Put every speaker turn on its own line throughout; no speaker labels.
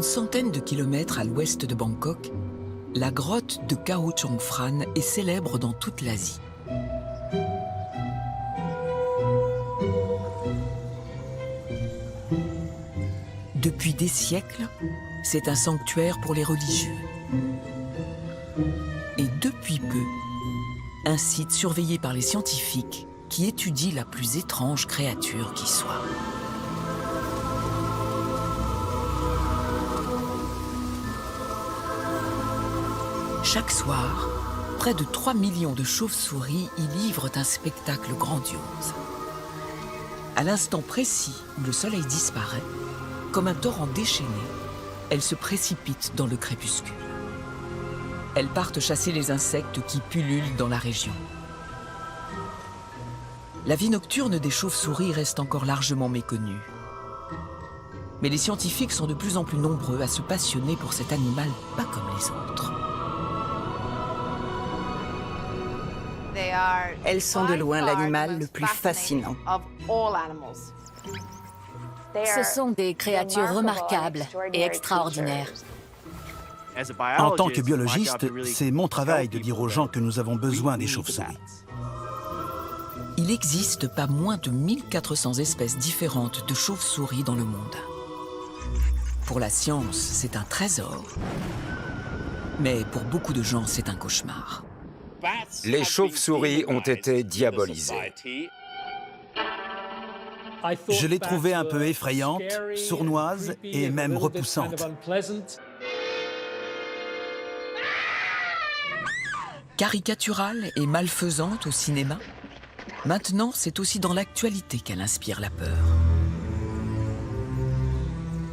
une centaine de kilomètres à l'ouest de Bangkok, la grotte de Khao Chong Phrang est célèbre dans toute l'Asie. Depuis des siècles, c'est un sanctuaire pour les religieux. Et depuis peu, un site surveillé par les scientifiques qui étudient la plus étrange créature qui soit. Chaque soir, près de 3 millions de chauves-souris y livrent un spectacle grandiose. À l'instant précis où le soleil disparaît, comme un torrent déchaîné, elles se précipitent dans le crépuscule. Elles partent chasser les insectes qui pullulent dans la région. La vie nocturne des chauves-souris reste encore largement méconnue. Mais les scientifiques sont de plus en plus nombreux à se passionner pour cet animal pas comme les autres.
Elles sont de loin l'animal le plus fascinant.
Ce sont des créatures remarquables et extraordinaires.
En tant que biologiste, c'est mon travail de dire aux gens que nous avons besoin des chauves-souris.
Il existe pas moins de 1400 espèces différentes de chauves-souris dans le monde. Pour la science, c'est un trésor. Mais pour beaucoup de gens, c'est un cauchemar.
Les chauves-souris ont été diabolisées.
Je l'ai trouvée un peu effrayante, sournoise et même repoussante.
Caricaturale et malfaisante au cinéma, maintenant c'est aussi dans l'actualité qu'elle inspire la peur.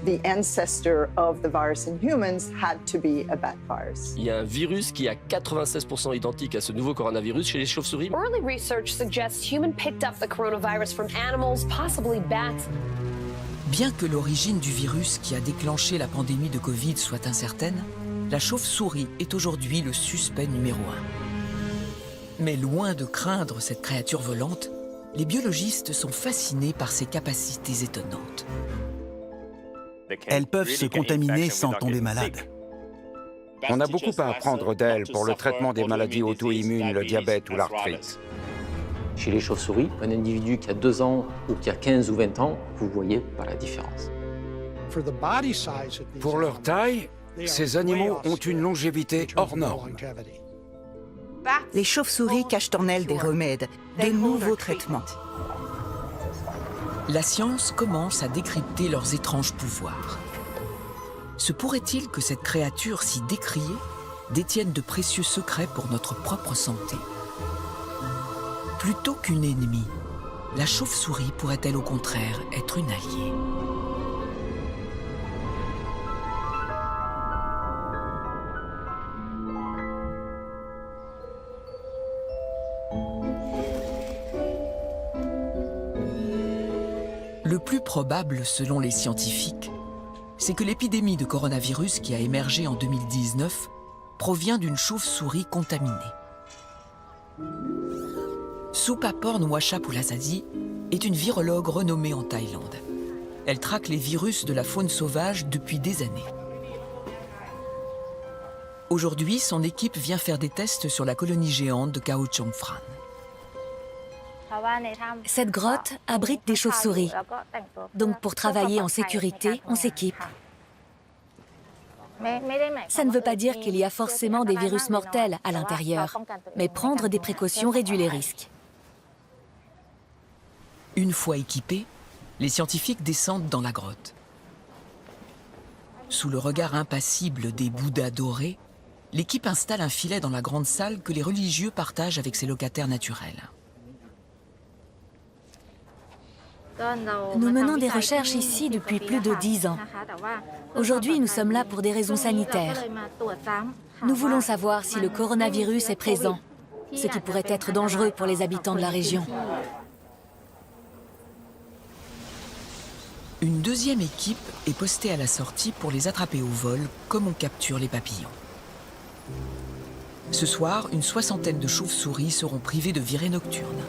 The ancestor of the virus in humans had to be a bat virus.
Il y a un virus qui est à 96% identique à ce nouveau coronavirus chez les chauves-souris.
Early research suggests humans picked up the coronavirus from animals, possibly bats.
Bien que l'origine du virus qui a déclenché la pandémie de Covid soit incertaine, la chauve-souris est aujourd'hui le suspect numéro 1. Mais loin de craindre cette créature volante, les biologistes sont fascinés par ses capacités étonnantes.
Elles peuvent se contaminer sans tomber malades.
On a beaucoup à apprendre d'elles pour le traitement des maladies auto-immunes, le diabète ou l'arthrite.
Chez les chauves-souris, un individu qui a 2 ans ou qui a 15 ou 20 ans, vous voyez pas la différence.
Pour leur taille, ces animaux ont une longévité hors norme.
Les chauves-souris cachent en elles des remèdes, de nouveaux traitements.
La science commence à décrypter leurs étranges pouvoirs. Se pourrait-il que cette créature si décriée détienne de précieux secrets pour notre propre santé? Plutôt qu'une ennemie, la chauve-souris pourrait-elle au contraire être une alliée? Le plus probable, selon les scientifiques, c'est que l'épidémie de coronavirus qui a émergé en 2019 provient d'une chauve-souris contaminée. Supaporn Wachapulasadi est une virologue renommée en Thaïlande. Elle traque les virus de la faune sauvage depuis des années. Aujourd'hui, son équipe vient faire des tests sur la colonie géante de Khao Chong Phrang.
Cette grotte abrite des chauves-souris. Donc pour travailler en sécurité, on s'équipe. Ça ne veut pas dire qu'il y a forcément des virus mortels à l'intérieur, mais prendre des précautions réduit les risques.
Une fois équipés, les scientifiques descendent dans la grotte. Sous le regard impassible des Bouddhas dorés, l'équipe installe un filet dans la grande salle que les religieux partagent avec ses locataires naturels.
Nous menons des recherches ici depuis plus de 10 ans. Aujourd'hui, nous sommes là pour des raisons sanitaires. Nous voulons savoir si le coronavirus est présent, ce qui pourrait être dangereux pour les habitants de la région.
Une deuxième équipe est postée à la sortie pour les attraper au vol, comme on capture les papillons. Ce soir, une soixantaine de chauves-souris seront privées de virées nocturnes.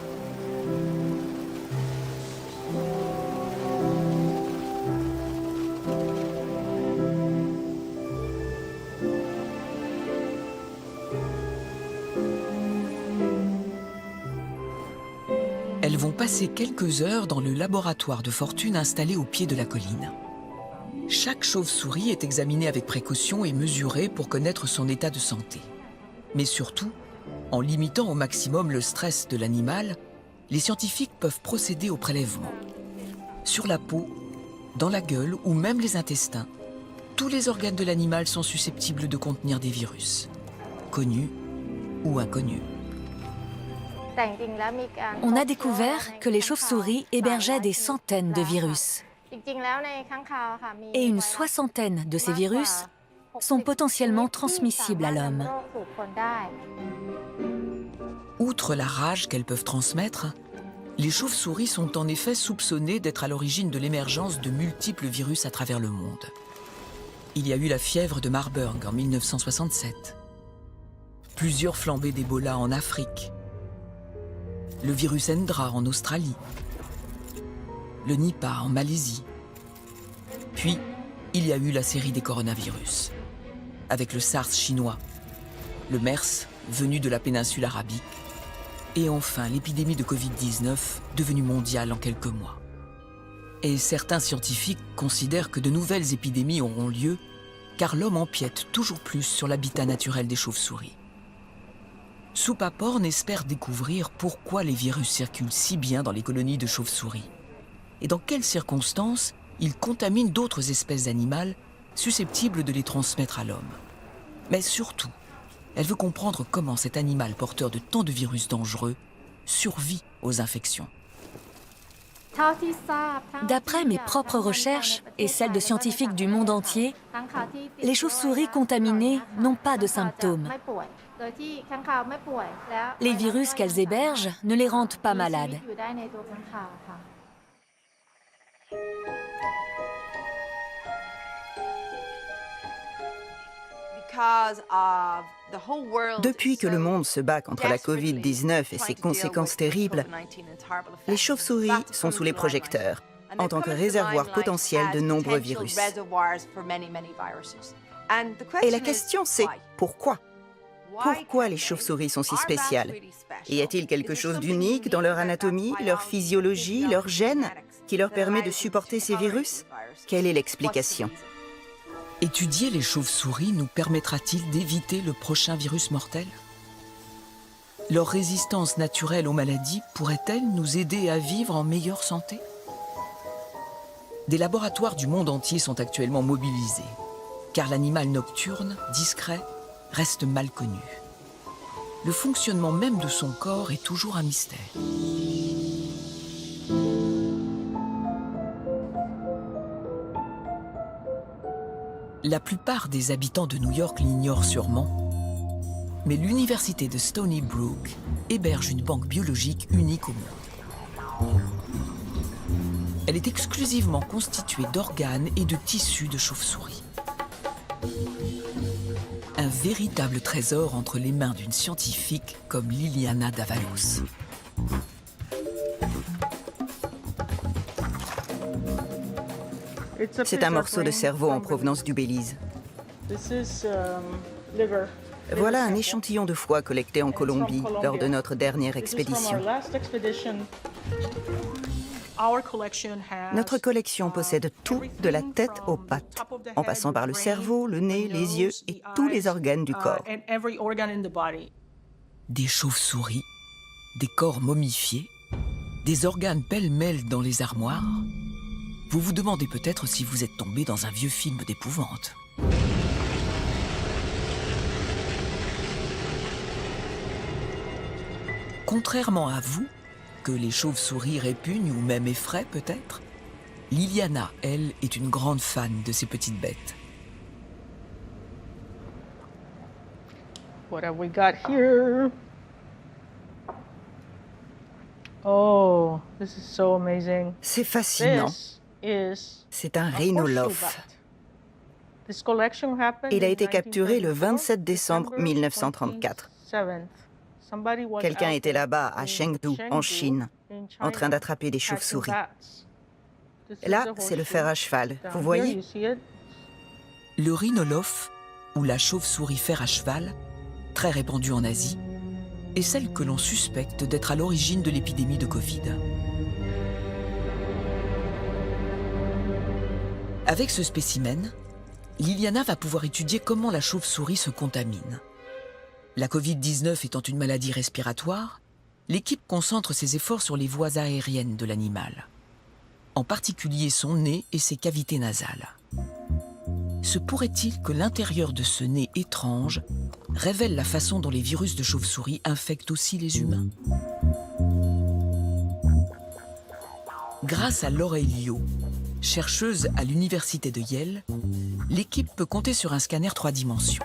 elles vont passer quelques heures dans le laboratoire de fortune installé au pied de la colline. Chaque chauve-souris est examinée avec précaution et mesurée pour connaître son état de santé. Mais surtout, en limitant au maximum le stress de l'animal, les scientifiques peuvent procéder au prélèvement. Sur la peau, dans la gueule ou même les intestins, tous les organes de l'animal sont susceptibles de contenir des virus, connus ou inconnus.
On a découvert que les chauves-souris hébergeaient des centaines de virus. Et une soixantaine de ces virus sont potentiellement transmissibles à l'homme.
Outre la rage qu'elles peuvent transmettre, les chauves-souris sont en effet soupçonnées d'être à l'origine de l'émergence de multiples virus à travers le monde. Il y a eu la fièvre de Marburg en 1967, plusieurs flambées d'Ebola en Afrique, le virus Hendra en Australie, le Nipah en Malaisie. Puis, il y a eu la série des coronavirus, avec le SARS chinois, le MERS venu de la péninsule arabique, et enfin l'épidémie de Covid-19 devenue mondiale en quelques mois. Et certains scientifiques considèrent que de nouvelles épidémies auront lieu car l'homme empiète toujours plus sur l'habitat naturel des chauves-souris. Soupaporn espère découvrir pourquoi les virus circulent si bien dans les colonies de chauves-souris et dans quelles circonstances ils contaminent d'autres espèces animales susceptibles de les transmettre à l'homme. Mais surtout, elle veut comprendre comment cet animal porteur de tant de virus dangereux survit aux infections.
D'après mes propres recherches et celles de scientifiques du monde entier, les chauves-souris contaminées n'ont pas de symptômes. Les virus qu'elles hébergent ne les rendent pas malades.
Depuis que le monde se bat contre la Covid-19 et ses conséquences terribles, les chauves-souris sont sous les projecteurs, en tant que réservoir potentiel de nombreux virus. Et la question c'est pourquoi ? Pourquoi les chauves-souris sont si spéciales ? Y a-t-il quelque chose d'unique dans leur anatomie, leur physiologie, leur gènes, qui leur permet de supporter ces virus ? Quelle est l'explication ?
Étudier les chauves-souris nous permettra-t-il d'éviter le prochain virus mortel ? Leur résistance naturelle aux maladies pourrait-elle nous aider à vivre en meilleure santé ? Des laboratoires du monde entier sont actuellement mobilisés, car l'animal nocturne, discret, reste mal connu. Le fonctionnement même de son corps est toujours un mystère. La plupart des habitants de New York l'ignorent sûrement, mais l'université de Stony Brook héberge une banque biologique unique au monde. Elle est exclusivement constituée d'organes et de tissus de chauves-souris. Un véritable trésor entre les mains d'une scientifique comme Liliana Davalos.
C'est un morceau de cerveau en provenance du Belize. Voilà un échantillon de foie collecté en Colombie lors de notre dernière expédition. Notre collection possède tout de la tête aux pattes, en passant par le cerveau, le nez, les yeux et tous les organes du corps.
Des chauves-souris, des corps momifiés, des organes pêle-mêle dans les armoires. Vous vous demandez peut-être si vous êtes tombé dans un vieux film d'épouvante. Contrairement à vous, que les chauves-souris répugnent ou même effraient peut-être, Liliana, elle, est une grande fan de ces petites bêtes.
What have we got here? Oh, this is so amazing.
C'est fascinant. C'est un rhinolophe. Il a été capturé le 27 décembre 1934. Quelqu'un était là-bas, à Chengdu, en Chine, en train d'attraper des chauves-souris. Là, c'est le fer à cheval, vous voyez ?
Le rhinolophe, ou la chauve-souris fer à cheval, très répandue en Asie, est celle que l'on suspecte d'être à l'origine de l'épidémie de Covid. Avec ce spécimen, Liliana va pouvoir étudier comment la chauve-souris se contamine. La Covid-19 étant une maladie respiratoire, l'équipe concentre ses efforts sur les voies aériennes de l'animal, en particulier son nez et ses cavités nasales. Se pourrait-il que l'intérieur de ce nez étrange révèle la façon dont les virus de chauve-souris infectent aussi les humains? Grâce à Laura Elio, chercheuse à l'université de Yale, l'équipe peut compter sur un scanner 3 dimensions.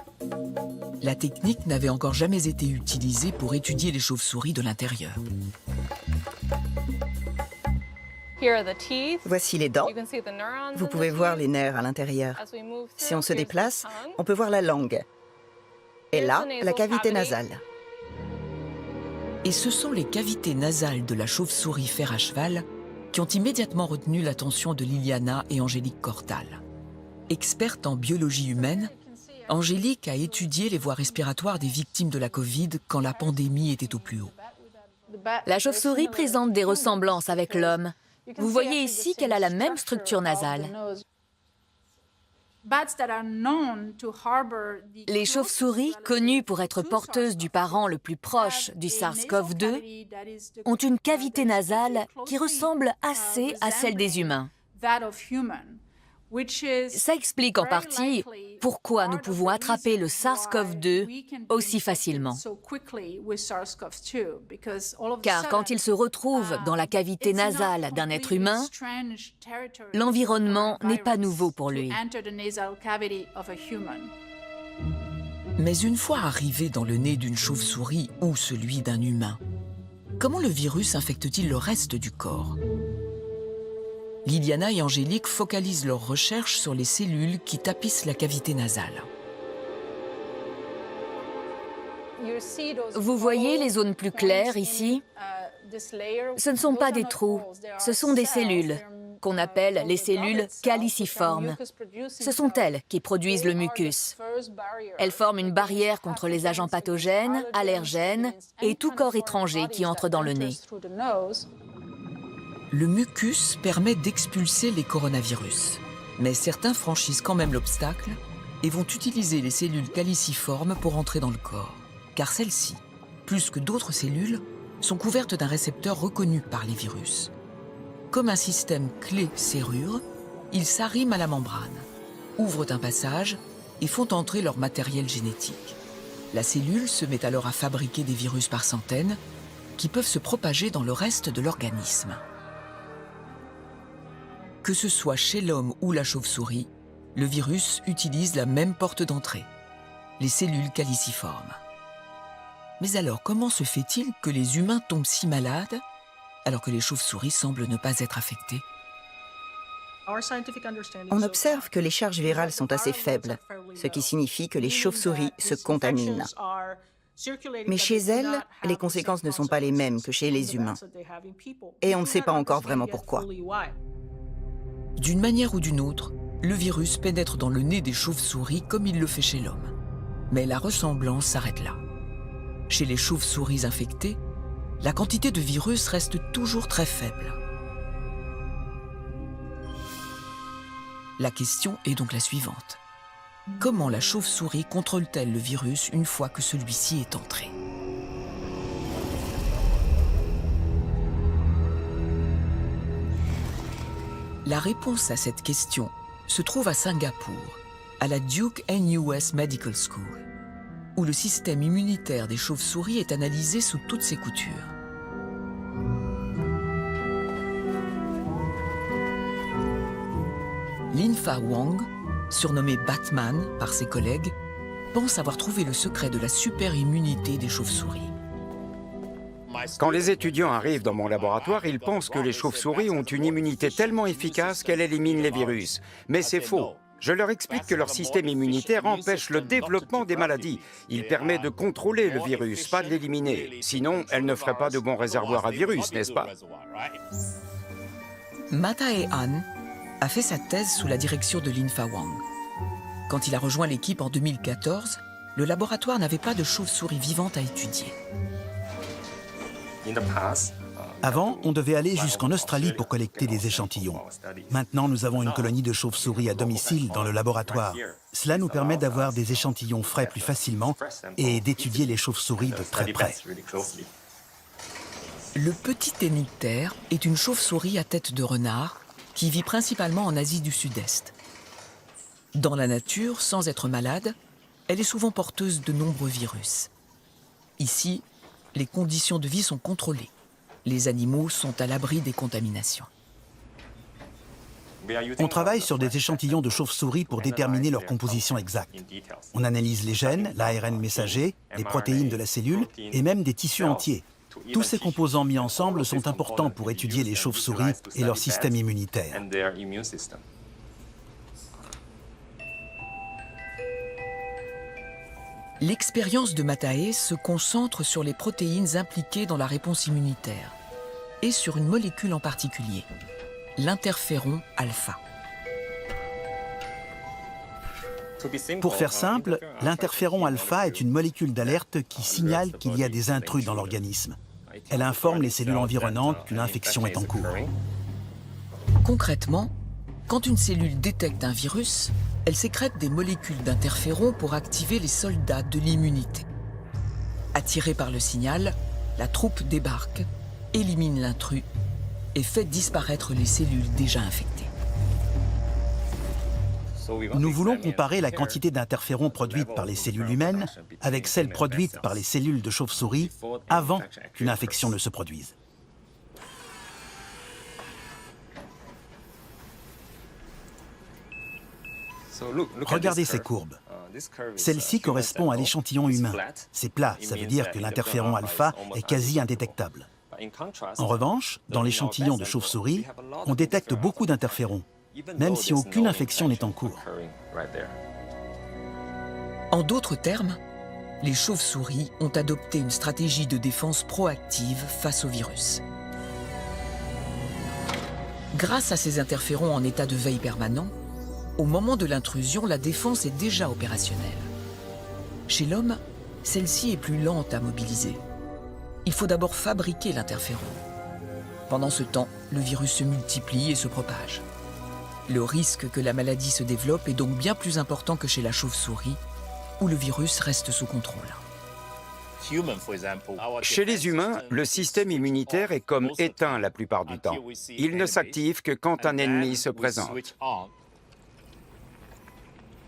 La technique n'avait encore jamais été utilisée pour étudier les chauves-souris de l'intérieur.
Voici les dents. Vous pouvez voir les nerfs à l'intérieur. Si on se déplace, on peut voir la langue. Et là, la cavité nasale.
Et ce sont les cavités nasales de la chauve-souris fer à cheval qui ont immédiatement retenu l'attention de Liliana et Angélique Cortal. Experte en biologie humaine, Angélique a étudié les voies respiratoires des victimes de la Covid quand la pandémie était au plus haut.
La chauve-souris présente des ressemblances avec l'homme. Vous voyez ici qu'elle a la même structure nasale. Les chauves-souris, connues pour être porteuses du parent le plus proche du SARS-CoV-2, ont une cavité nasale qui ressemble assez à celle des humains. Ça explique en partie pourquoi nous pouvons attraper le SARS-CoV-2 aussi facilement. Car quand il se retrouve dans la cavité nasale d'un être humain, l'environnement n'est pas nouveau pour lui.
Mais une fois arrivé dans le nez d'une chauve-souris ou celui d'un humain, comment le virus infecte-t-il le reste du corps? Liliana et Angélique focalisent leurs recherches sur les cellules qui tapissent la cavité nasale.
Vous voyez les zones plus claires ici? Ce ne sont pas des trous, ce sont des cellules, qu'on appelle les cellules caliciformes. Ce sont elles qui produisent le mucus. Elles forment une barrière contre les agents pathogènes, allergènes et tout corps étranger qui entre dans le nez.
Le mucus permet d'expulser les coronavirus. Mais certains franchissent quand même l'obstacle et vont utiliser les cellules caliciformes pour entrer dans le corps. Car celles-ci, plus que d'autres cellules, sont couvertes d'un récepteur reconnu par les virus. Comme un système clé-serrure, ils s'arriment à la membrane, ouvrent un passage et font entrer leur matériel génétique. La cellule se met alors à fabriquer des virus par centaines qui peuvent se propager dans le reste de l'organisme. Que ce soit chez l'homme ou la chauve-souris, le virus utilise la même porte d'entrée, les cellules caliciformes. Mais alors, comment se fait-il que les humains tombent si malades alors que les chauves-souris semblent ne pas être affectées?
On observe que les charges virales sont assez faibles, ce qui signifie que les chauves-souris se contaminent. Mais chez elles, les conséquences ne sont pas les mêmes que chez les humains. Et on ne sait pas encore vraiment pourquoi.
D'une manière ou d'une autre, le virus pénètre dans le nez des chauves-souris comme il le fait chez l'homme. Mais la ressemblance s'arrête là. Chez les chauves-souris infectées, la quantité de virus reste toujours très faible. La question est donc la suivante. Comment la chauve-souris contrôle-t-elle le virus une fois que celui-ci est entré? La réponse à cette question se trouve à Singapour, à la Duke NUS Medical School, où le système immunitaire des chauves-souris est analysé sous toutes ses coutures. Lin Fa Wang, surnommé Batman par ses collègues, pense avoir trouvé le secret de la super-immunité des chauves-souris.
Quand les étudiants arrivent dans mon laboratoire, ils pensent que les chauves-souris ont une immunité tellement efficace qu'elle élimine les virus. Mais c'est faux. Je leur explique que leur système immunitaire empêche le développement des maladies. Il permet de contrôler le virus, pas de l'éliminer. Sinon, elle ne ferait pas de bons réservoirs à virus, n'est-ce pas?
Matae Han a fait sa thèse sous la direction de Lin Fa Wang. Quand il a rejoint l'équipe en 2014, le laboratoire n'avait pas de chauve-souris vivante à étudier.
Avant, on devait aller jusqu'en Australie pour collecter des échantillons. Maintenant, nous avons une colonie de chauves-souris à domicile dans le laboratoire. Cela nous permet d'avoir des échantillons frais plus facilement et d'étudier les chauves-souris de très près.
Le petit hémiptère est une chauve-souris à tête de renard qui vit principalement en Asie du Sud-Est. Dans la nature, sans être malade, elle est souvent porteuse de nombreux virus. Ici, les conditions de vie sont contrôlées. Les animaux sont à l'abri des contaminations.
On travaille sur des échantillons de chauves-souris pour déterminer leur composition exacte. On analyse les gènes, l'ARN messager, les protéines de la cellule et même des tissus entiers. Tous ces composants mis ensemble sont importants pour étudier les chauves-souris et leur système immunitaire.
L'expérience de Matae se concentre sur les protéines impliquées dans la réponse immunitaire et sur une molécule en particulier, l'interféron alpha.
Pour faire simple, l'interféron alpha est une molécule d'alerte qui signale qu'il y a des intrus dans l'organisme. Elle informe les cellules environnantes qu'une infection est en cours.
Concrètement, quand une cellule détecte un virus, elle sécrète des molécules d'interféron pour activer les soldats de l'immunité. Attirée par le signal, la troupe débarque, élimine l'intrus et fait disparaître les cellules déjà infectées.
Nous voulons comparer la quantité d'interféron produite par les cellules humaines avec celle produite par les cellules de chauve-souris avant qu'une infection ne se produise. Regardez ces courbes. Celle-ci correspond à l'échantillon humain. C'est plat, ça veut dire que l'interféron alpha est quasi indétectable. En revanche, dans l'échantillon de chauve-souris, on détecte beaucoup d'interférons, même si aucune infection n'est en cours.
En d'autres termes, les chauves-souris ont adopté une stratégie de défense proactive face au virus. Grâce à ces interférons en état de veille permanent, au moment de l'intrusion, la défense est déjà opérationnelle. Chez l'homme, celle-ci est plus lente à mobiliser. Il faut d'abord fabriquer l'interféron. Pendant ce temps, le virus se multiplie et se propage. Le risque que la maladie se développe est donc bien plus important que chez la chauve-souris, où le virus reste sous contrôle.
Chez les humains, le système immunitaire est comme éteint la plupart du temps. Il ne s'active que quand un ennemi se présente.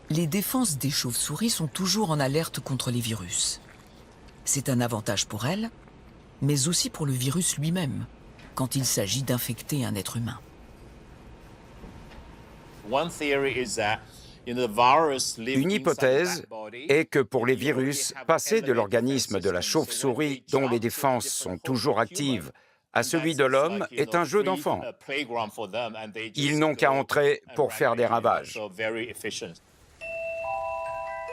Les défenses des chauves-souris sont toujours en alerte contre les virus. C'est un avantage pour elles, mais aussi pour le virus lui-même, quand il s'agit d'infecter un être humain.
Une hypothèse est que pour les virus, passer de l'organisme de la chauve-souris, dont les défenses sont toujours actives, à celui de l'homme est un jeu d'enfant. Ils n'ont qu'à entrer pour faire des ravages.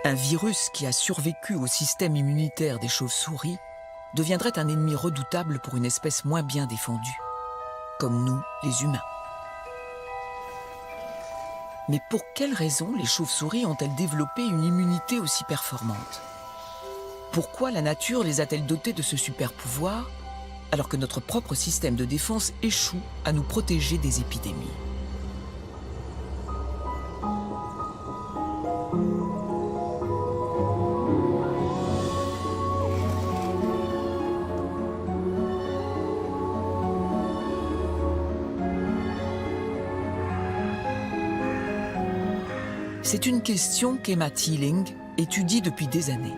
Un virus qui a survécu au système immunitaire des chauves-souris deviendrait un ennemi redoutable pour une espèce moins bien défendue, comme nous, les humains. Mais pour quelles raisons les chauves-souris ont-elles développé une immunité aussi performante? Pourquoi la nature les a-t-elle dotées de ce super pouvoir, alors que notre propre système de défense échoue à nous protéger des épidémies? C'est une question qu'Emma Teeling étudie depuis des années.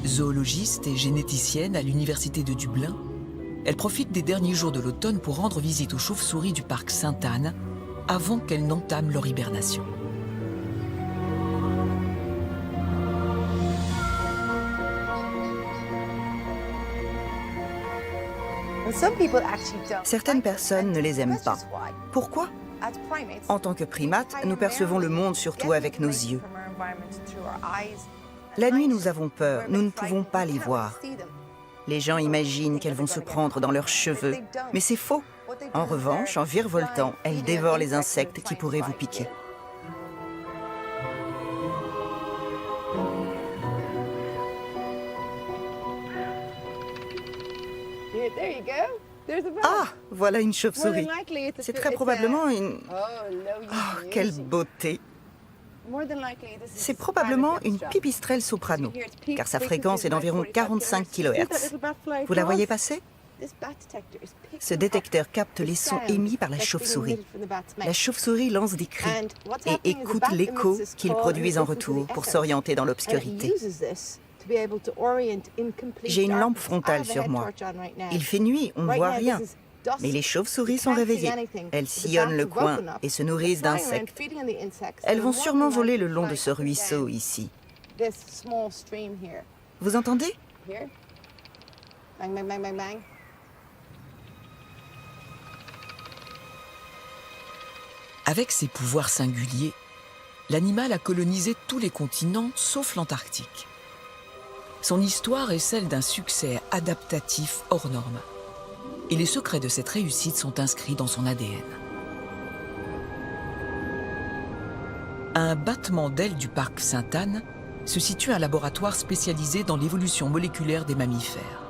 Zoologiste et généticienne à l'université de Dublin, elle profite des derniers jours de l'automne pour rendre visite aux chauves-souris du parc Sainte-Anne avant qu'elles n'entament leur hibernation.
Certaines personnes ne les aiment pas. Pourquoi? En tant que primates, nous percevons le monde surtout avec nos yeux. La nuit, nous avons peur, nous ne pouvons pas les voir. Les gens imaginent qu'elles vont se prendre dans leurs cheveux, mais c'est faux. En revanche, en virevoltant, elles dévorent les insectes qui pourraient vous piquer. Ah, voilà une chauve-souris. C'est très probablement une... Oh, quelle beauté! C'est probablement une pipistrelle soprano, car sa fréquence est d'environ 45 kHz. Vous la voyez passer? Ce détecteur capte les sons émis par la chauve-souris. La chauve-souris lance des cris et écoute l'écho qu'ils produisent en retour pour s'orienter dans l'obscurité. J'ai une lampe frontale sur moi. Il fait nuit, on ne voit rien. Mais les chauves-souris sont réveillées. Elles sillonnent le coin et se nourrissent d'insectes. Elles vont sûrement voler le long de ce ruisseau ici. Vous entendez?
Avec ses pouvoirs singuliers, l'animal a colonisé tous les continents sauf l'Antarctique. Son histoire est celle d'un succès adaptatif hors norme. Et les secrets de cette réussite sont inscrits dans son ADN. À un battement d'ailes du parc Sainte-Anne se situe un laboratoire spécialisé dans l'évolution moléculaire des mammifères.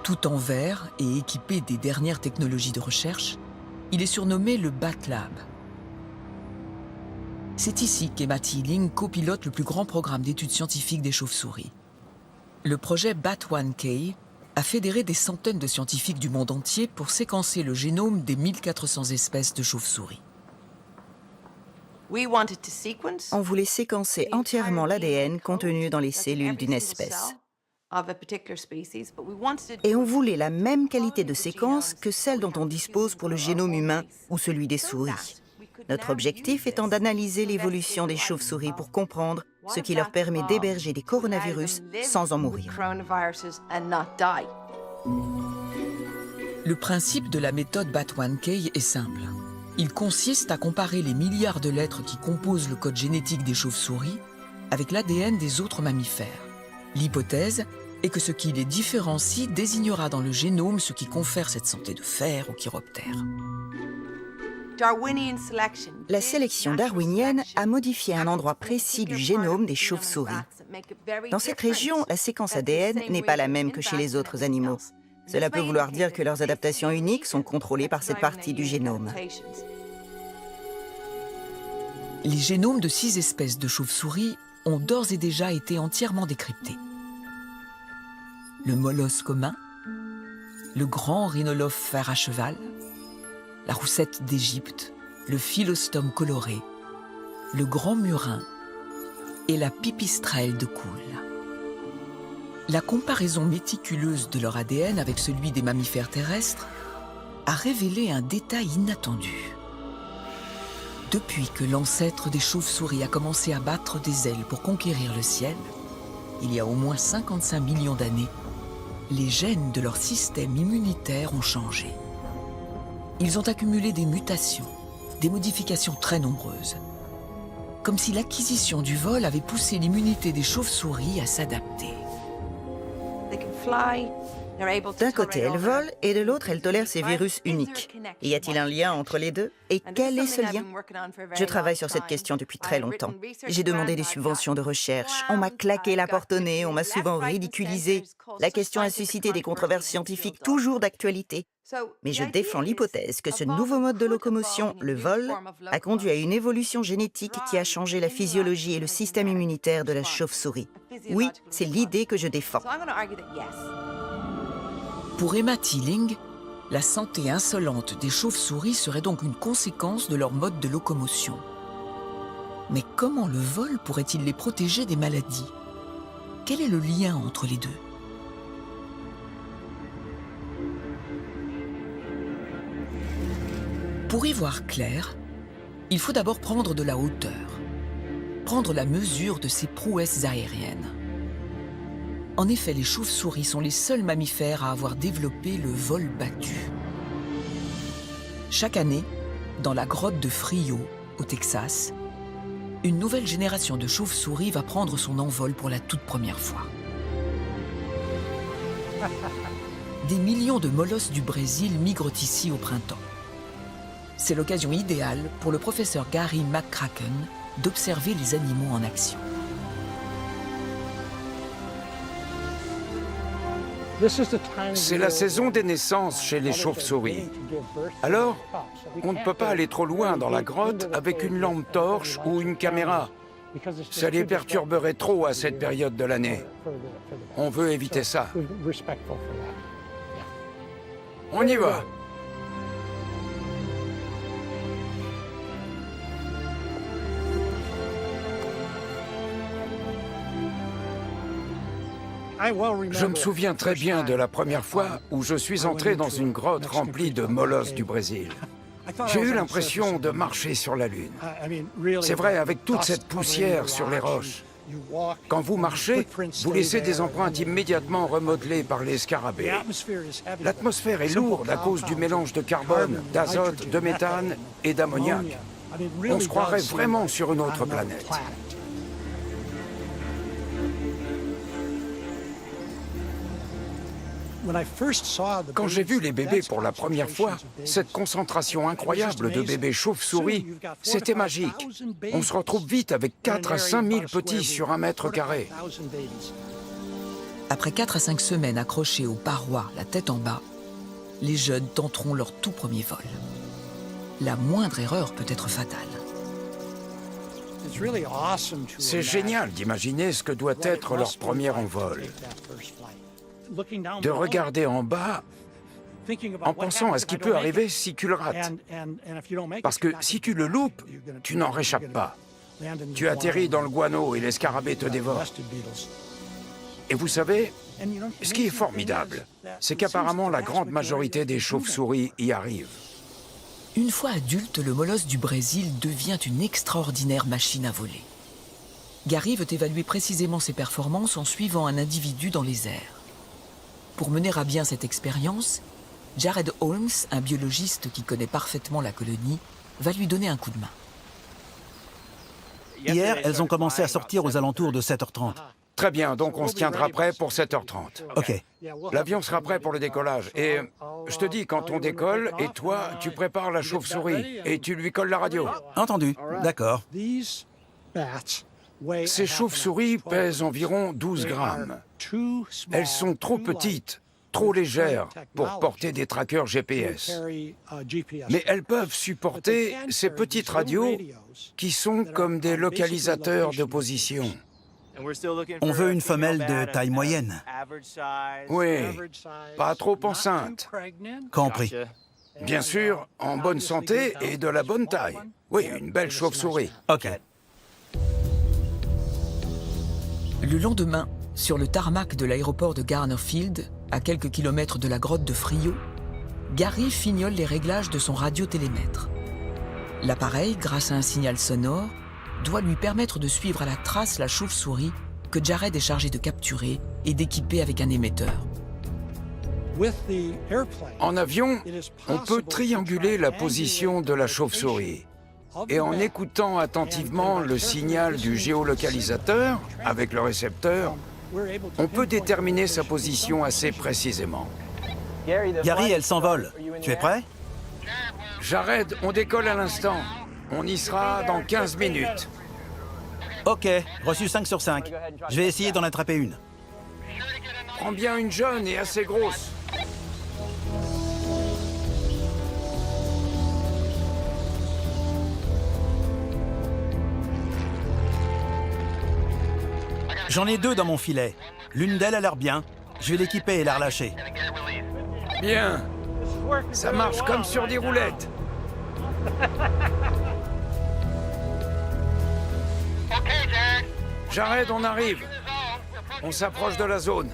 Tout en verre et équipé des dernières technologies de recherche, il est surnommé le Bat Lab. C'est ici qu'Emma Teeling copilote le plus grand programme d'études scientifiques des chauves-souris. Le projet Bat1K a fédéré des centaines de scientifiques du monde entier pour séquencer le génome des 1400 espèces de chauves-souris.
On voulait séquencer entièrement l'ADN contenu dans les cellules d'une espèce. Et on voulait la même qualité de séquence que celle dont on dispose pour le génome humain ou celui des souris. Notre objectif étant d'analyser l'évolution des chauves-souris pour comprendre ce qui leur permet d'héberger des coronavirus sans en mourir.
Le principe de la méthode Bat1K est simple. Il consiste à comparer les milliards de lettres qui composent le code génétique des chauves-souris avec l'ADN des autres mammifères. L'hypothèse est que ce qui les différencie désignera dans le génome ce qui confère cette santé de fer aux chiroptères.
La sélection darwinienne a modifié un endroit précis du génome des chauves-souris. Dans cette région, la séquence ADN n'est pas la même que chez les autres animaux. Cela peut vouloir dire que leurs adaptations uniques sont contrôlées par cette partie du génome.
Les génomes de 6 espèces de chauves-souris ont d'ores et déjà été entièrement décryptés. Le molosse commun, le grand rhinolophe fer à cheval, la roussette d'Égypte, le philostome coloré, le grand murin et la pipistrelle de Cool. La comparaison méticuleuse de leur ADN avec celui des mammifères terrestres a révélé un détail inattendu. Depuis que l'ancêtre des chauves-souris a commencé à battre des ailes pour conquérir le ciel, il y a au moins 55 millions d'années, les gènes de leur système immunitaire ont changé. Ils ont accumulé des mutations, des modifications très nombreuses. Comme si l'acquisition du vol avait poussé l'immunité des chauves-souris à s'adapter.
D'un côté, elles volent et de l'autre, elles tolèrent ces virus uniques. Y a-t-il un lien entre les deux? Et quel est ce lien? Je travaille sur cette question depuis très longtemps. J'ai demandé des subventions de recherche. On m'a claqué la porte au nez, on m'a souvent ridiculisé. La question a suscité des controverses scientifiques toujours d'actualité. Mais je défends l'hypothèse que ce nouveau mode de locomotion, le vol, a conduit à une évolution génétique qui a changé la physiologie et le système immunitaire de la chauve-souris. Oui, c'est l'idée que je défends.
Pour Emma Teeling, la santé insolente des chauves-souris serait donc une conséquence de leur mode de locomotion. Mais comment le vol pourrait-il les protéger des maladies? Quel est le lien entre les deux? Pour y voir clair, il faut d'abord prendre de la hauteur, prendre la mesure de ces prouesses aériennes. En effet, les chauves-souris sont les seuls mammifères à avoir développé le vol battu. Chaque année, dans la grotte de Frio, au Texas, une nouvelle génération de chauves-souris va prendre son envol pour la toute première fois. Des millions de molosses du Brésil migrent ici au printemps. C'est l'occasion idéale pour le professeur Gary McCracken d'observer les animaux en action.
C'est la saison des naissances chez les chauves-souris. Alors, on ne peut pas aller trop loin dans la grotte avec une lampe torche ou une caméra. Ça les perturberait trop à cette période de l'année. On veut éviter ça. On y va. Je me souviens très bien de la première fois où je suis entré dans une grotte remplie de molosses du Brésil. J'ai eu l'impression de marcher sur la Lune. C'est vrai, avec toute cette poussière sur les roches. Quand vous marchez, vous laissez des empreintes immédiatement remodelées par les scarabées. L'atmosphère est lourde à cause du mélange de carbone, d'azote, de méthane et d'ammoniac. On se croirait vraiment sur une autre planète. Quand j'ai vu les bébés pour la première fois, cette concentration incroyable de bébés chauves-souris, c'était magique. On se retrouve vite avec 4 à 5 000 petits sur 1 mètre carré.
Après 4 à 5 semaines accrochés aux parois, la tête en bas, les jeunes tenteront leur tout premier vol. La moindre erreur peut être fatale.
C'est génial d'imaginer ce que doit être leur premier envol. De regarder en bas en pensant à ce qui peut arriver si tu le rates. Parce que si tu le loupes, tu n'en réchappes pas. Tu atterris dans le guano et les scarabées te dévorent. Et vous savez, ce qui est formidable, c'est qu'apparemment la grande majorité des chauves-souris y arrivent.
Une fois adulte, le molosse du Brésil devient une extraordinaire machine à voler. Gary veut évaluer précisément ses performances en suivant un individu dans les airs. Pour mener à bien cette expérience, Jared Holmes, un biologiste qui connaît parfaitement la colonie, va lui donner un coup de main.
Hier, elles ont commencé à sortir aux alentours de 7h30.
Très bien, donc on se tiendra prêt pour 7h30.
OK.
L'avion sera prêt pour le décollage. Et je te dis, quand on décolle, et toi, tu prépares la chauve-souris et tu lui colles la radio.
Entendu. D'accord.
Ces chauves-souris pèsent environ 12 grammes. Elles sont trop petites, trop légères pour porter des trackers GPS. Mais elles peuvent supporter ces petites radios qui sont comme des localisateurs de position.
On veut une femelle de taille moyenne.
Oui, pas trop enceinte.
Compris.
Bien sûr, en bonne santé et de la bonne taille. Oui, une belle chauve-souris.
OK.
Le lendemain, sur le tarmac de l'aéroport de Garnerfield, à quelques kilomètres de la grotte de Frio, Gary fignole les réglages de son radiotélémètre. L'appareil, grâce à un signal sonore, doit lui permettre de suivre à la trace la chauve-souris que Jared est chargé de capturer et d'équiper avec un émetteur.
En avion, on peut trianguler la position de la chauve-souris. Et en écoutant attentivement le signal du géolocalisateur avec le récepteur, on peut déterminer sa position assez précisément.
Gary, elle s'envole. Tu es prêt?
Jared, on décolle à l'instant. On y sera dans 15 minutes.
OK, reçu 5 sur 5. Je vais essayer d'en attraper une.
Prends bien une jeune et assez grosse.
J'en ai 2 dans mon filet. L'une d'elles a l'air bien. Je vais l'équiper et la relâcher.
Bien. Ça marche comme sur des roulettes. Jared, on arrive. On s'approche de la zone.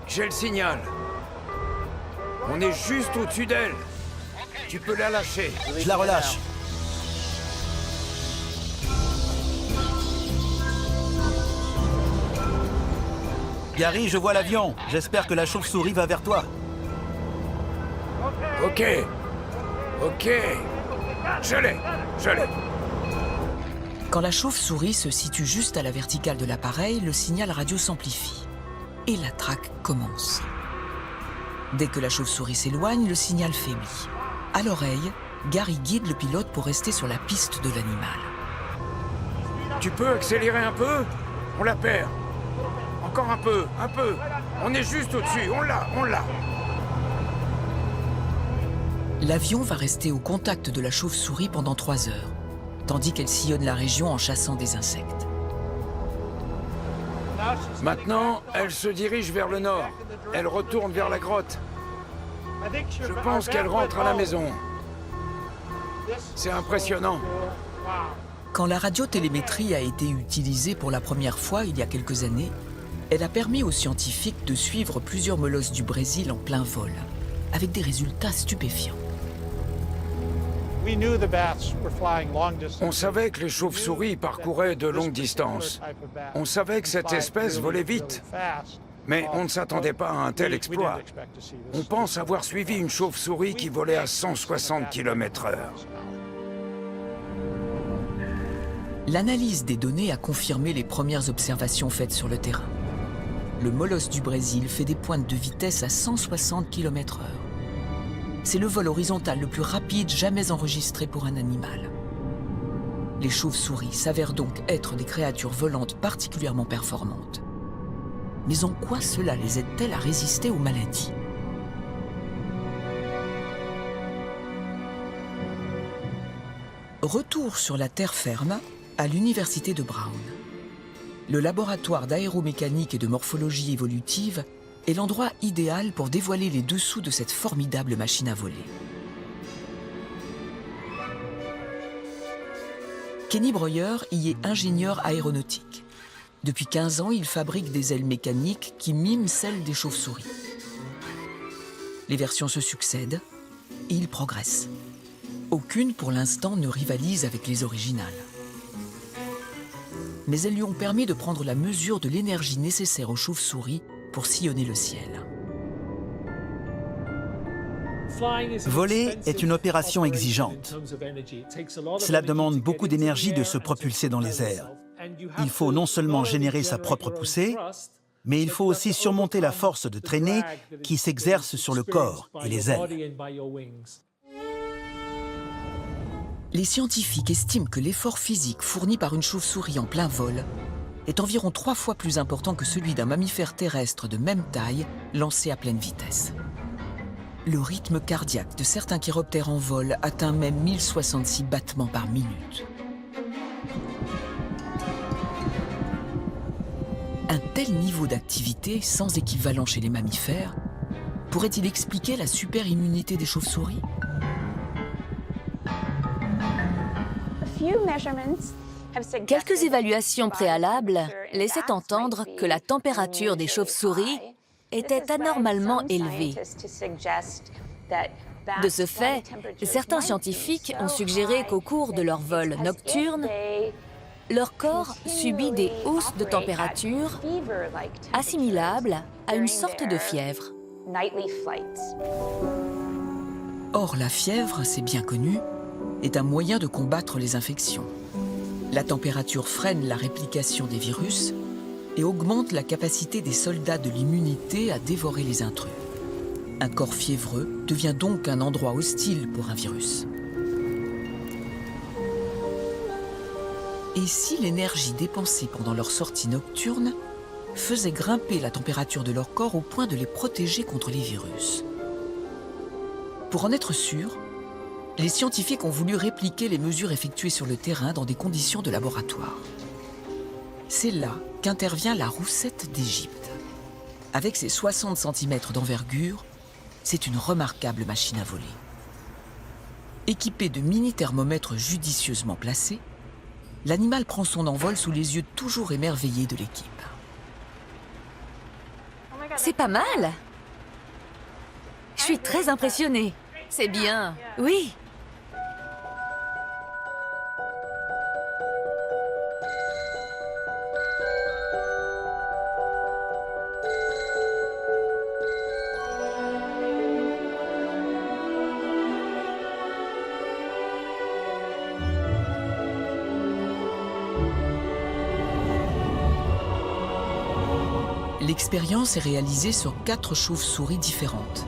J'ai le signal. On est juste au-dessus d'elle. Tu peux la lâcher.
Je la relâche. Gary, je vois l'avion. J'espère que la chauve-souris va vers toi.
OK. OK. Je l'ai.
Quand la chauve-souris se situe juste à la verticale de l'appareil, le signal radio s'amplifie. Et la traque commence. Dès que la chauve-souris s'éloigne, le signal faiblit. À l'oreille, Gary guide le pilote pour rester sur la piste de l'animal.
Tu peux accélérer un peu? On la perd. Encore un peu, un peu. On est juste au-dessus, on l'a.
L'avion va rester au contact de la chauve-souris pendant 3 heures, tandis qu'elle sillonne la région en chassant des insectes.
Maintenant, elle se dirige vers le nord. Elle retourne vers la grotte. Je pense qu'elle rentre à la maison. C'est impressionnant.
Quand la radiotélémétrie a été utilisée pour la première fois il y a quelques années, elle a permis aux scientifiques de suivre plusieurs molosses du Brésil en plein vol, avec des résultats stupéfiants.
On savait que les chauves-souris parcouraient de longues distances. On savait que cette espèce volait vite. Mais on ne s'attendait pas à un tel exploit. On pense avoir suivi une chauve-souris qui volait à 160 km/h.
L'analyse des données a confirmé les premières observations faites sur le terrain. Le molosse du Brésil fait des pointes de vitesse à 160 km/h. C'est le vol horizontal le plus rapide jamais enregistré pour un animal. Les chauves-souris s'avèrent donc être des créatures volantes particulièrement performantes. Mais en quoi cela les aide-t-elle à résister aux maladies? Retour sur la terre ferme, à l'université de Brown. Le laboratoire d'aéromécanique et de morphologie évolutive est l'endroit idéal pour dévoiler les dessous de cette formidable machine à voler. Kenny Breuer y est ingénieur aéronautique. Depuis 15 ans, il fabrique des ailes mécaniques qui miment celles des chauves-souris. Les versions se succèdent et il progresse. Aucune, pour l'instant, ne rivalise avec les originales. Mais elles lui ont permis de prendre la mesure de l'énergie nécessaire aux chauves-souris pour sillonner le ciel.
Voler est une opération exigeante. Cela demande beaucoup d'énergie de se propulser dans les airs. Il faut non seulement générer sa propre poussée, mais il faut aussi surmonter la force de traînée qui s'exerce sur le corps et les ailes.
Les scientifiques estiment que l'effort physique fourni par une chauve-souris en plein vol est environ 3 fois plus important que celui d'un mammifère terrestre de même taille lancé à pleine vitesse. Le rythme cardiaque de certains chiroptères en vol atteint même 1066 battements par minute. Un tel niveau d'activité, sans équivalent chez les mammifères, pourrait-il expliquer la super-immunité des chauves-souris?
Quelques évaluations préalables laissaient entendre que la température des chauves-souris était anormalement élevée. De ce fait, certains scientifiques ont suggéré qu'au cours de leur vol nocturne, leur corps subit des hausses de température assimilables à une sorte de fièvre.
Or, la fièvre, c'est bien connu, est un moyen de combattre les infections. La température freine la réplication des virus et augmente la capacité des soldats de l'immunité à dévorer les intrus. Un corps fiévreux devient donc un endroit hostile pour un virus. Et si l'énergie dépensée pendant leur sortie nocturne faisait grimper la température de leur corps au point de les protéger contre les virus? Pour en être sûr, les scientifiques ont voulu répliquer les mesures effectuées sur le terrain dans des conditions de laboratoire. C'est là qu'intervient la roussette d'Égypte. Avec ses 60 cm d'envergure, c'est une remarquable machine à voler. Équipée de mini-thermomètres judicieusement placés, l'animal prend son envol sous les yeux toujours émerveillés de l'équipe.
C'est pas mal! Je suis très impressionnée. C'est bien. Oui.
L'expérience est réalisée sur 4 chauves-souris différentes.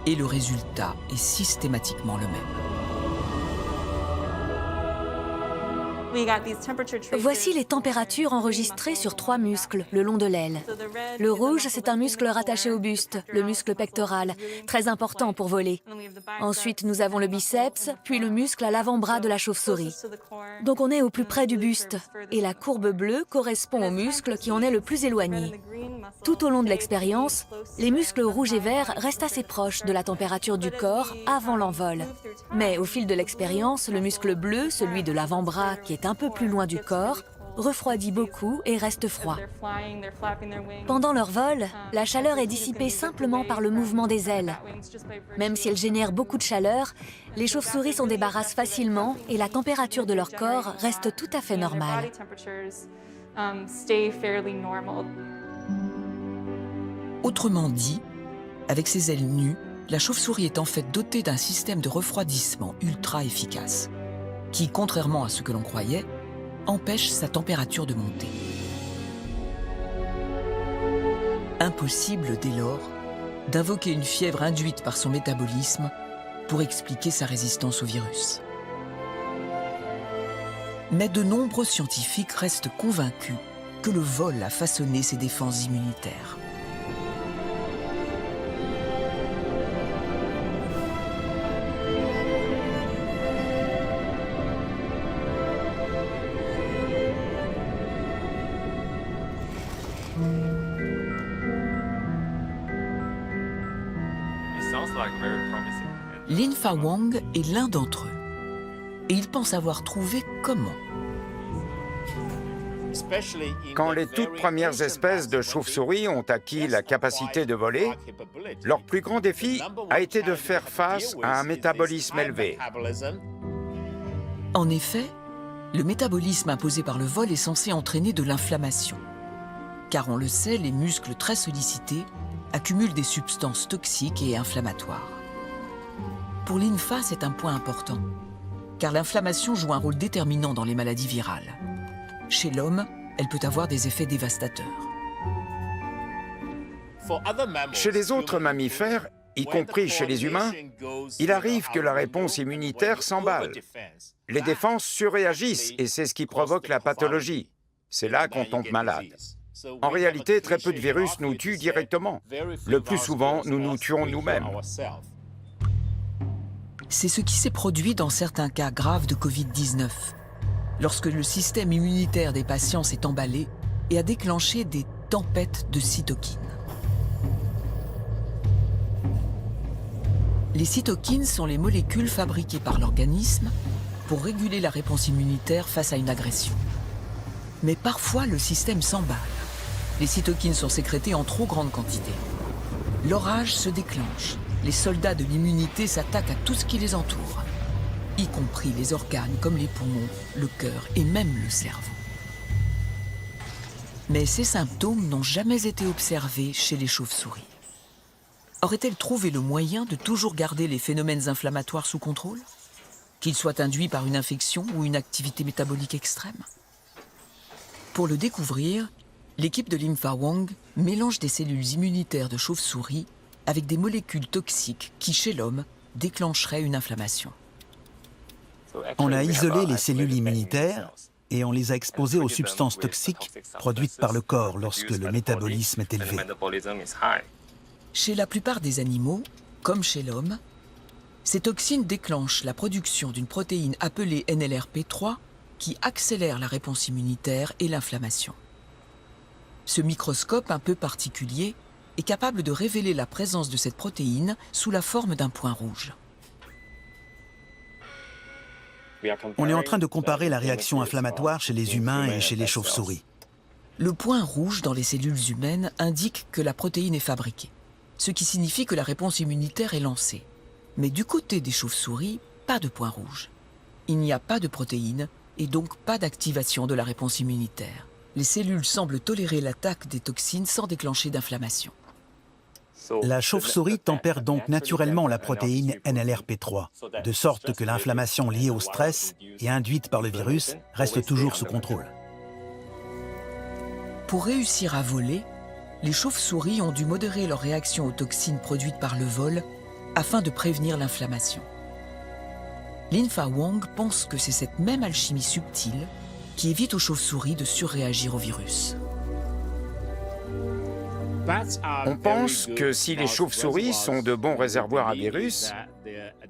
Et le résultat est systématiquement le même.
Voici les températures enregistrées sur 3 muscles le long de l'aile. Le rouge, c'est un muscle rattaché au buste, le muscle pectoral, très important pour voler. Ensuite, nous avons le biceps, puis le muscle à l'avant-bras de la chauve-souris. Donc on est au plus près du buste, et la courbe bleue correspond au muscle qui en est le plus éloigné. Tout au long de l'expérience, les muscles rouges et verts restent assez proches de la température du corps avant l'envol. Mais au fil de l'expérience, le muscle bleu, celui de l'avant-bras qui est un peu plus loin du corps, refroidit beaucoup et reste froid. Pendant leur vol, la chaleur est dissipée simplement par le mouvement des ailes. Même si elles génèrent beaucoup de chaleur, les chauves-souris s'en débarrassent facilement et la température de leur corps reste tout à fait normale.
Autrement dit, avec ses ailes nues, la chauve-souris est en fait dotée d'un système de refroidissement ultra efficace, qui, contrairement à ce que l'on croyait, empêche sa température de monter. Impossible, dès lors, d'invoquer une fièvre induite par son métabolisme pour expliquer sa résistance au virus. Mais de nombreux scientifiques restent convaincus que le vol a façonné ses défenses immunitaires. Lin Fa Wang est l'un d'entre eux. Et il pense avoir trouvé comment.
Quand les toutes premières espèces de chauves-souris ont acquis la capacité de voler, leur plus grand défi a été de faire face à un métabolisme élevé.
En effet, le métabolisme imposé par le vol est censé entraîner de l'inflammation. Car on le sait, les muscles très sollicités accumulent des substances toxiques et inflammatoires. Pour l'INFA, c'est un point important, car l'inflammation joue un rôle déterminant dans les maladies virales. Chez l'homme, elle peut avoir des effets dévastateurs.
Chez les autres mammifères, y compris chez les humains, il arrive que la réponse immunitaire s'emballe. Les défenses surréagissent et c'est ce qui provoque la pathologie. C'est là qu'on tombe malade. En réalité, très peu de virus nous tuent directement. Le plus souvent, nous nous tuons nous-mêmes.
C'est ce qui s'est produit dans certains cas graves de Covid-19, lorsque le système immunitaire des patients s'est emballé et a déclenché des tempêtes de cytokines. Les cytokines sont les molécules fabriquées par l'organisme pour réguler la réponse immunitaire face à une agression. Mais parfois, le système s'emballe. Les cytokines sont sécrétées en trop grande quantité. L'orage se déclenche. Les soldats de l'immunité s'attaquent à tout ce qui les entoure, y compris les organes comme les poumons, le cœur et même le cerveau. Mais ces symptômes n'ont jamais été observés chez les chauves-souris. Aurait-elle trouvé le moyen de toujours garder les phénomènes inflammatoires sous contrôle, qu'ils soient induits par une infection ou une activité métabolique extrême? Pour le découvrir, l'équipe de Lin Fa Wang mélange des cellules immunitaires de chauves-souris avec des molécules toxiques qui, chez l'homme, déclencheraient une inflammation.
On a isolé les cellules immunitaires et on les a exposées aux substances toxiques produites par le corps lorsque le métabolisme est élevé.
Chez la plupart des animaux, comme chez l'homme, ces toxines déclenchent la production d'une protéine appelée NLRP3 qui accélère la réponse immunitaire et l'inflammation. Ce microscope un peu particulier est capable de révéler la présence de cette protéine sous la forme d'un point rouge.
On est en train de comparer la réaction inflammatoire chez les humains et chez les chauves-souris.
Le point rouge dans les cellules humaines indique que la protéine est fabriquée, ce qui signifie que la réponse immunitaire est lancée. Mais du côté des chauves-souris, pas de point rouge. Il n'y a pas de protéine et donc pas d'activation de la réponse immunitaire. Les cellules semblent tolérer l'attaque des toxines sans déclencher d'inflammation.
La chauve-souris tempère donc naturellement la protéine NLRP3, de sorte que l'inflammation liée au stress et induite par le virus reste toujours sous contrôle.
Pour réussir à voler, les chauves-souris ont dû modérer leur réaction aux toxines produites par le vol afin de prévenir l'inflammation. Lin Fa Wang pense que c'est cette même alchimie subtile qui évite aux chauves-souris de surréagir au virus.
On pense que si les chauves-souris sont de bons réservoirs à virus,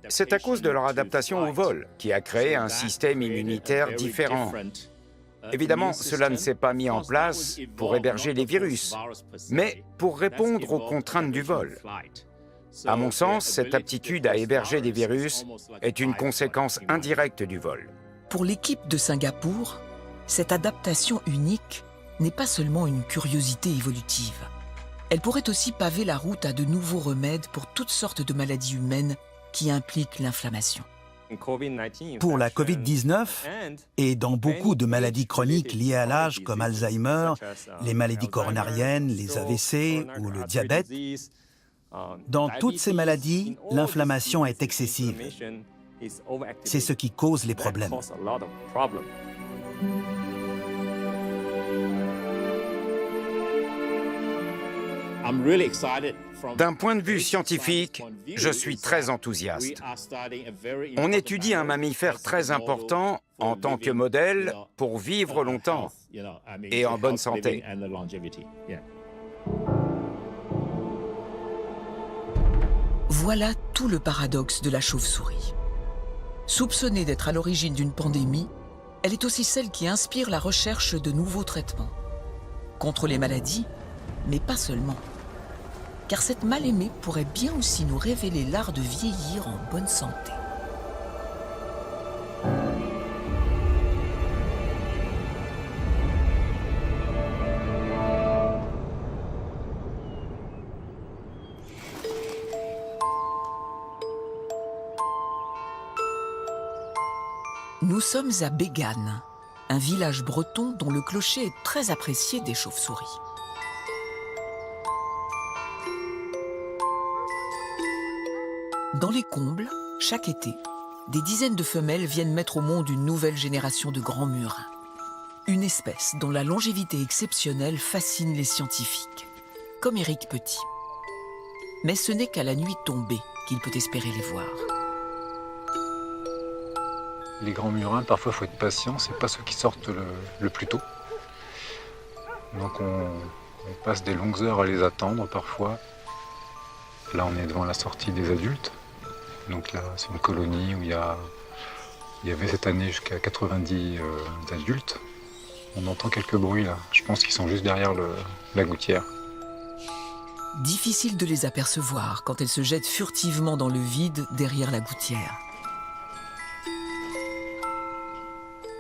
c'est à cause de leur adaptation au vol, qui a créé un système immunitaire différent. Évidemment, cela ne s'est pas mis en place pour héberger les virus, mais pour répondre aux contraintes du vol. À mon sens, cette aptitude à héberger des virus est une conséquence indirecte du vol.
Pour l'équipe de Singapour, cette adaptation unique n'est pas seulement une curiosité évolutive. Elle pourrait aussi paver la route à de nouveaux remèdes pour toutes sortes de maladies humaines qui impliquent l'inflammation.
Pour la Covid-19 et dans beaucoup de maladies chroniques liées à l'âge comme Alzheimer, les maladies coronariennes, les AVC ou le diabète, dans toutes ces maladies, l'inflammation est excessive. C'est ce qui cause les problèmes.
D'un point de vue scientifique, je suis très enthousiaste. On étudie un mammifère très important en tant que modèle pour vivre longtemps et en bonne santé.
Voilà tout le paradoxe de la chauve-souris. Soupçonnée d'être à l'origine d'une pandémie, elle est aussi celle qui inspire la recherche de nouveaux traitements. Contre les maladies, mais pas seulement. Car cette mal-aimée pourrait bien aussi nous révéler l'art de vieillir en bonne santé. Nous sommes à Bégane, un village breton dont le clocher est très apprécié des chauves-souris. Dans les combles, chaque été, des dizaines de femelles viennent mettre au monde une nouvelle génération de grands murins. Une espèce dont la longévité exceptionnelle fascine les scientifiques, comme Éric Petit. Mais ce n'est qu'à la nuit tombée qu'il peut espérer les voir.
Les grands murins, parfois, il faut être patient, c'est pas ceux qui sortent le plus tôt. Donc on passe des longues heures à les attendre parfois. Là, on est devant la sortie des adultes. Donc là, c'est une colonie où il y avait cette année jusqu'à 90 adultes. On entend quelques bruits là. Je pense qu'ils sont juste derrière la gouttière.
Difficile de les apercevoir quand elles se jettent furtivement dans le vide derrière la gouttière.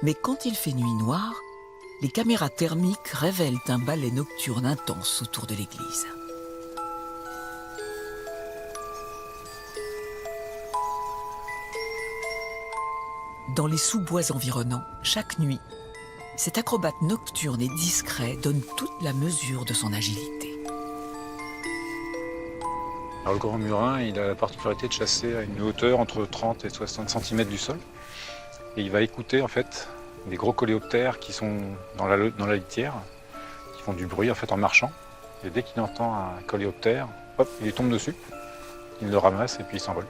Mais quand il fait nuit noire, les caméras thermiques révèlent un ballet nocturne intense autour de l'église. Dans les sous-bois environnants, chaque nuit, cet acrobate nocturne et discret donne toute la mesure de son agilité.
Alors, le grand murin, il a la particularité de chasser à une hauteur entre 30 et 60 cm du sol. Et il va écouter en fait des gros coléoptères qui sont dans la litière, qui font du bruit en fait en marchant. Et dès qu'il entend un coléoptère, hop, il tombe dessus, il le ramasse et puis il s'envole.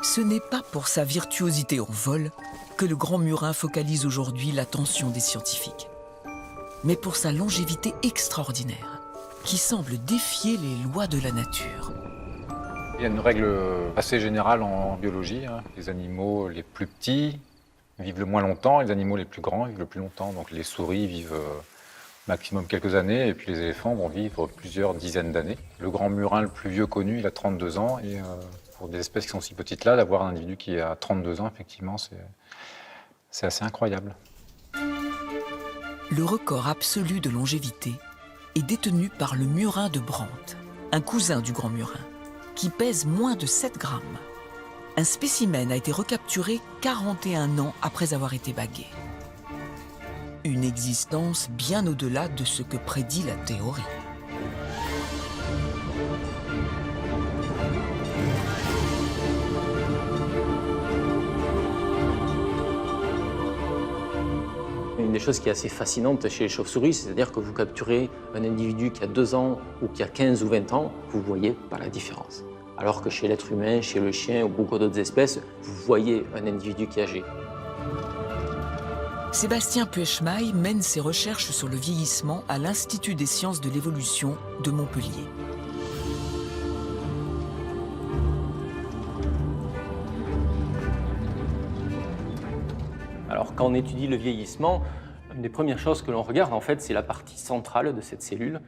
Ce n'est pas pour sa virtuosité en vol que le grand murin focalise aujourd'hui l'attention des scientifiques, mais pour sa longévité extraordinaire, qui semble défier les lois de la nature.
Il y a une règle assez générale en biologie. Les animaux les plus petits vivent le moins longtemps, les animaux les plus grands vivent le plus longtemps. Donc les souris vivent maximum quelques années, et puis les éléphants vont vivre plusieurs dizaines d'années. Le grand murin le plus vieux connu, il a 32 ans, et pour des espèces qui sont si petites là, d'avoir un individu qui a 32 ans, effectivement, c'est assez incroyable.
Le record absolu de longévité est détenu par le murin de Brandt, un cousin du grand murin, qui pèse moins de 7 grammes. Un spécimen a été recapturé 41 ans après avoir été bagué. Une existence bien au-delà de ce que prédit la théorie.
Une des choses qui est assez fascinante chez les chauves-souris, c'est-à-dire que vous capturez un individu qui a 2 ans ou qui a 15 ou 20 ans, vous ne voyez pas la différence. Alors que chez l'être humain, chez le chien ou beaucoup d'autres espèces, vous voyez un individu qui est âgé.
Sébastien Puechmaï mène ses recherches sur le vieillissement à l'Institut des sciences de l'évolution de Montpellier.
Alors, quand on étudie le vieillissement, une des premières choses que l'on regarde, en fait, c'est la partie centrale de cette cellule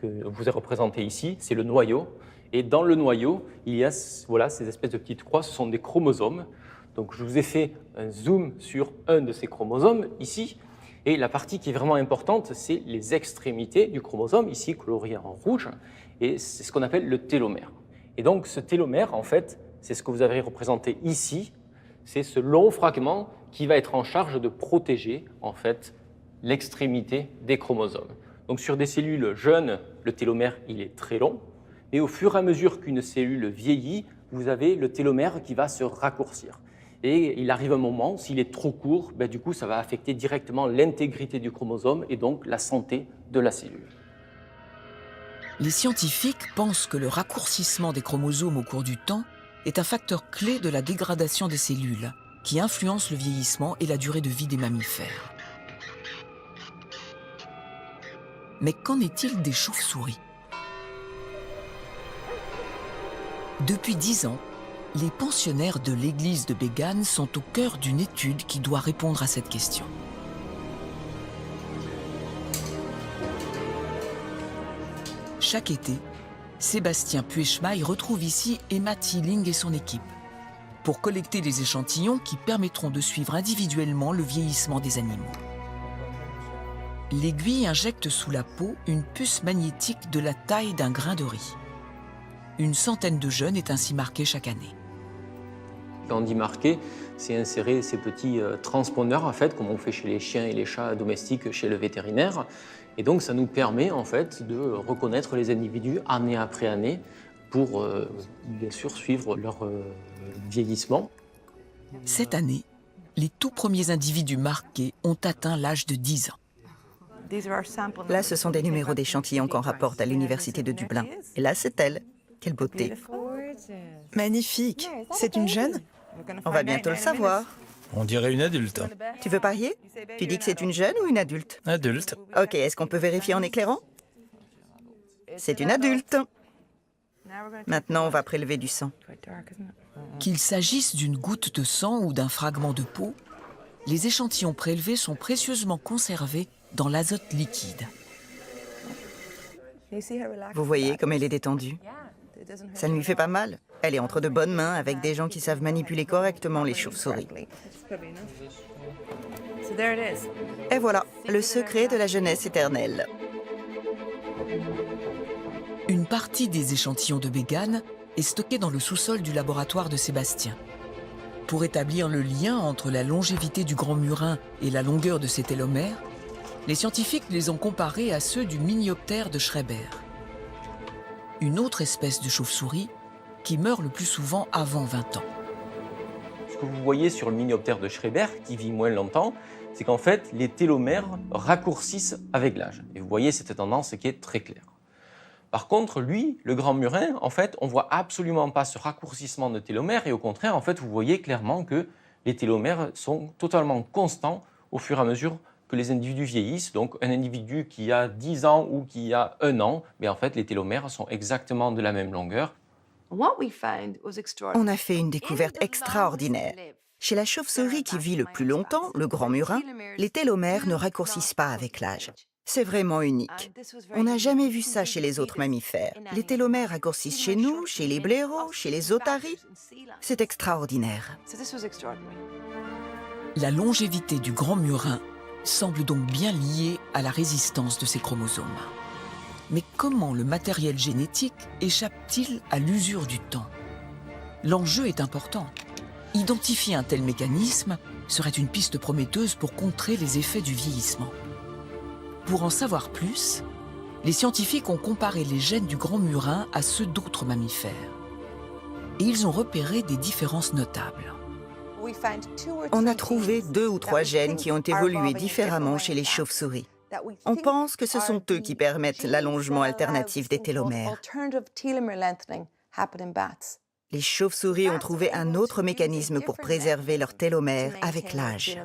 que vous avez représentée ici, c'est le noyau. Et dans le noyau, il y a voilà, ces espèces de petites croix, ce sont des chromosomes. Donc, je vous ai fait un zoom sur un de ces chromosomes ici. Et la partie qui est vraiment importante, c'est les extrémités du chromosome, ici coloriées en rouge. Et c'est ce qu'on appelle le télomère. Et donc, ce télomère, en fait, c'est ce que vous avez représenté ici. C'est ce long fragment qui va être en charge de protéger, en fait, l'extrémité des chromosomes. Donc, sur des cellules jeunes, le télomère, il est très long. Et au fur et à mesure qu'une cellule vieillit, vous avez le télomère qui va se raccourcir. Et il arrive un moment, s'il est trop court, du coup, ça va affecter directement l'intégrité du chromosome et donc la santé de la cellule.
Les scientifiques pensent que le raccourcissement des chromosomes au cours du temps est un facteur clé de la dégradation des cellules, qui influence le vieillissement et la durée de vie des mammifères. Mais qu'en est-il des chauves-souris ? Depuis 10 ans, les pensionnaires de l'église de Bégane sont au cœur d'une étude qui doit répondre à cette question. Chaque été, Sébastien Puechmaï retrouve ici Emma Thiling et son équipe pour collecter des échantillons qui permettront de suivre individuellement le vieillissement des animaux. L'aiguille injecte sous la peau une puce magnétique de la taille d'un grain de riz. Une centaine de jeunes est ainsi marquée chaque année.
Quand on dit marquer, c'est insérer ces petits transpondeurs, en fait, comme on fait chez les chiens et les chats domestiques chez le vétérinaire. Et donc, ça nous permet, en fait, de reconnaître les individus année après année pour, bien sûr, suivre leur vieillissement.
Cette année, les tout premiers individus marqués ont atteint l'âge de 10 ans.
Là, ce sont des numéros d'échantillons qu'on rapporte à l'université de Dublin. Et là, c'est elle. Quelle beauté.
Magnifique. C'est une jeune ?
On va bientôt le savoir.
On dirait une adulte.
Tu veux parier? Tu dis que c'est une jeune ou une adulte?
Adulte.
Ok, est-ce qu'on peut vérifier en éclairant? C'est une adulte. Maintenant, on va prélever du sang.
Qu'il s'agisse d'une goutte de sang ou d'un fragment de peau, les échantillons prélevés sont précieusement conservés dans l'azote liquide.
Vous voyez comme elle est détendue? Ça ne lui fait pas mal. Elle est entre de bonnes mains avec des gens qui savent manipuler correctement les chauves-souris. Et voilà, le secret de la jeunesse éternelle.
Une partie des échantillons de Bégane est stockée dans le sous-sol du laboratoire de Sébastien. Pour établir le lien entre la longévité du grand murin et la longueur de ses télomères, les scientifiques les ont comparés à ceux du Minioptère de Schreiber, une autre espèce de chauve-souris qui meurt le plus souvent avant 20 ans.
Ce que vous voyez sur le Minioptère de Schreiber, qui vit moins longtemps, c'est qu'en fait, les télomères raccourcissent avec l'âge. Et vous voyez cette tendance qui est très claire. Par contre, lui, le grand murin, en fait, on ne voit absolument pas ce raccourcissement de télomères et au contraire, en fait, vous voyez clairement que les télomères sont totalement constants au fur et à mesure que les individus vieillissent. Donc, un individu qui a 10 ans ou qui a 1 an, mais en fait, les télomères sont exactement de la même longueur.
On a fait une découverte extraordinaire. Chez la chauve-souris qui vit le plus longtemps, le grand murin, les télomères ne raccourcissent pas avec l'âge. C'est vraiment unique. On n'a jamais vu ça chez les autres mammifères. Les télomères raccourcissent chez nous, chez les blaireaux, chez les otaries. C'est extraordinaire.
La longévité du grand murin semble donc bien liée à la résistance de ses chromosomes. Mais comment le matériel génétique échappe-t-il à l'usure du temps? L'enjeu est important. Identifier un tel mécanisme serait une piste prometteuse pour contrer les effets du vieillissement. Pour en savoir plus, les scientifiques ont comparé les gènes du grand murin à ceux d'autres mammifères. Et ils ont repéré des différences notables.
On a trouvé 2 ou 3 gènes qui ont évolué différemment chez les chauves-souris. On pense que ce sont eux qui permettent l'allongement alternatif des télomères. Les chauves-souris ont trouvé un autre mécanisme pour préserver leurs télomères avec l'âge.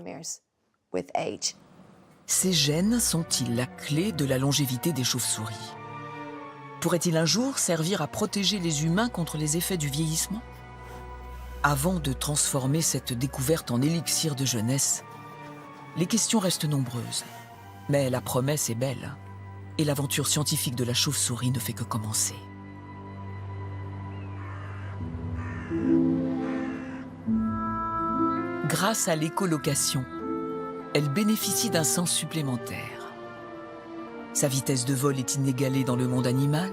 Ces gènes sont-ils la clé de la longévité des chauves-souris? Pourrait-il un jour servir à protéger les humains contre les effets du vieillissement? Avant de transformer cette découverte en élixir de jeunesse, les questions restent nombreuses. Mais la promesse est belle, et l'aventure scientifique de la chauve-souris ne fait que commencer. Grâce à l'écholocation, elle bénéficie d'un sens supplémentaire. Sa vitesse de vol est inégalée dans le monde animal.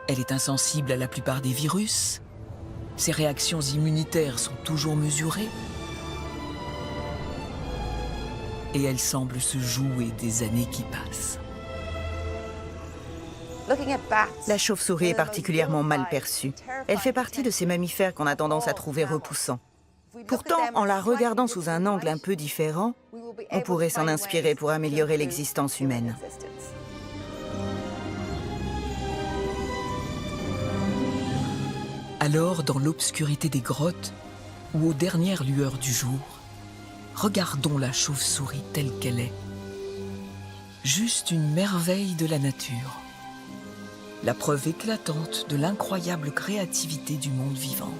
Elle est insensible à la plupart des virus. Ses réactions immunitaires sont toujours mesurées. Et elle semble se jouer des années qui passent.
La chauve-souris est particulièrement mal perçue. Elle fait partie de ces mammifères qu'on a tendance à trouver repoussants. Pourtant, en la regardant sous un angle un peu différent, on pourrait s'en inspirer pour améliorer l'existence humaine.
Alors, dans l'obscurité des grottes ou aux dernières lueurs du jour, regardons la chauve-souris telle qu'elle est. Juste une merveille de la nature. La preuve éclatante de l'incroyable créativité du monde vivant.